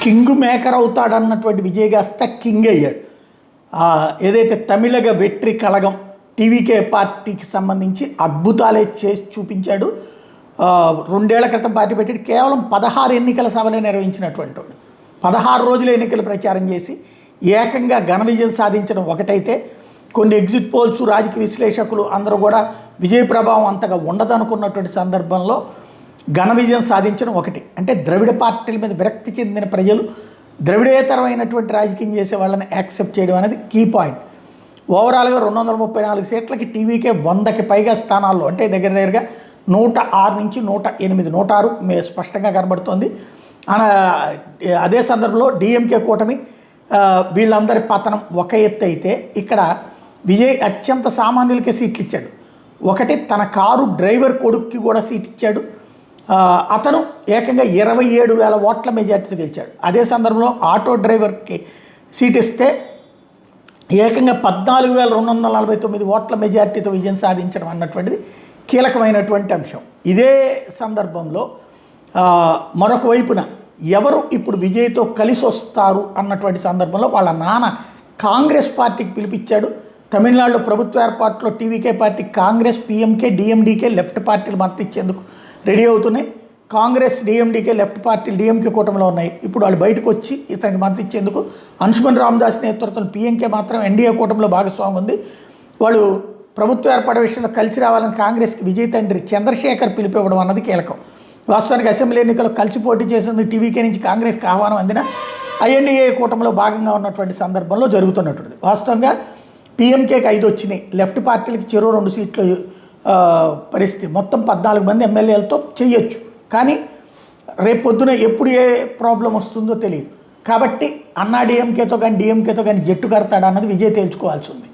King maker అవుతాడన్నటువంటి Vijay కాస్త king అయ్యాడు. ఏదైతే తమిళగ వెట్రి కళగం టీవీకే పార్టీకి సంబంధించి అద్భుతాలే చేసి చూపించాడు. 2 ఏళ్ల క్రితం పార్టీ పెట్టి కేవలం 16 ఎన్నికల సభలే నిర్వహించినటువంటి వాడు 16 రోజులు ఎన్నికలు ప్రచారం చేసి ఏకంగా ఘన విజయం సాధించడం ఒకటైతే, కొన్ని ఎగ్జిట్ పోల్స్ రాజకీయ విశ్లేషకులు అందరూ కూడా విజయ ప్రభావం అంతగా ఉండదనుకున్నటువంటి సందర్భంలో ఘన విజయం సాధించడం ఒకటి. అంటే ద్రవిడ పార్టీల మీద విరక్తి చెందిన ప్రజలు ద్రవిడేతరమైనటువంటి రాజకీయం చేసే వాళ్ళని యాక్సెప్ట్ చేయడం అనేది కీ పాయింట్. ఓవరాల్గా 234 సీట్లకి టీవీకే 100కి పైగా స్థానాల్లో, అంటే దగ్గరగా 106 నుంచి 108, 106 స్పష్టంగా కనబడుతోంది. అదే సందర్భంలో డిఎంకే కూటమి వీళ్ళందరి పతనం ఒక ఎత్తు అయితే, ఇక్కడ విజయ్ అత్యంత సామాన్యులకే సీట్లు ఇచ్చాడు. ఒకటి తన కారు డ్రైవర్ కొడుక్కి కూడా సీట్ ఇచ్చాడు. అతను ఏకంగా 27,000 ఓట్ల మెజార్టీతో గెలిచాడు. అదే సందర్భంలో ఆటో డ్రైవర్కి సీట్ ఇస్తే ఏకంగా 14,249 ఓట్ల మెజార్టీతో విజయం సాధించడం అన్నటువంటిది కీలకమైనటువంటి అంశం. ఇదే సందర్భంలో మరొక వైపున ఎవరు ఇప్పుడు విజయ్తో కలిసి వస్తారు అన్నటువంటి సందర్భంలో వాళ్ళ నాన్న కాంగ్రెస్ పార్టీకి పిలిపించాడు. తమిళనాడులో ప్రభుత్వ ఏర్పాటులో TVK party Congress, PMK, DMDK left పార్టీలు మద్దతు ఇచ్చేందుకు రెడీ అవుతున్నాయి. కాంగ్రెస్, డిఎండికే లెఫ్ట్ పార్టీలు డిఎంకే కూటమిలో ఉన్నాయి. ఇప్పుడు వాళ్ళు బయటకు వచ్చి ఇతనికి మద్దతు ఇచ్చేందుకు అంశుమన్ రామదాస్ నేతృత్వం పిఎంకే మాత్రం ఎన్డీఏ కూటమిలో భాగస్వామి ఉంది. వాళ్ళు ప్రభుత్వ ఏర్పాటు విషయంలో కలిసి రావాలని కాంగ్రెస్కి విజయ్ తండ్రి చంద్రశేఖర్ పిలిపివ్వడం అన్నది కీలకం. వాస్తవానికి అసెంబ్లీ ఎన్నికల్లో కలిసి పోటీ చేసేందుకు టీవీకే నుంచి కాంగ్రెస్కి ఆహ్వానం అందిన ఐఎన్డీఏ కూటమిలో భాగంగా ఉన్నటువంటి సందర్భంలో జరుగుతున్నటువంటిది. వాస్తవంగా పిఎంకేకి 5 వచ్చినాయి, లెఫ్ట్ పార్టీలకి చెరో 2 సీట్లు పరిస్థితి. మొత్తం 14 మంది ఎమ్మెల్యేలతో చేయొచ్చు. కానీ రేపు పొద్దున ఎప్పుడు ఏ ప్రాబ్లం వస్తుందో తెలియదు. కాబట్టి అన్నా డిఎంకేతో కానీ డిఎంకేతో కానీ జట్టు కడతాడా అన్నది విజయ్ తేల్చుకోవాల్సి ఉంది.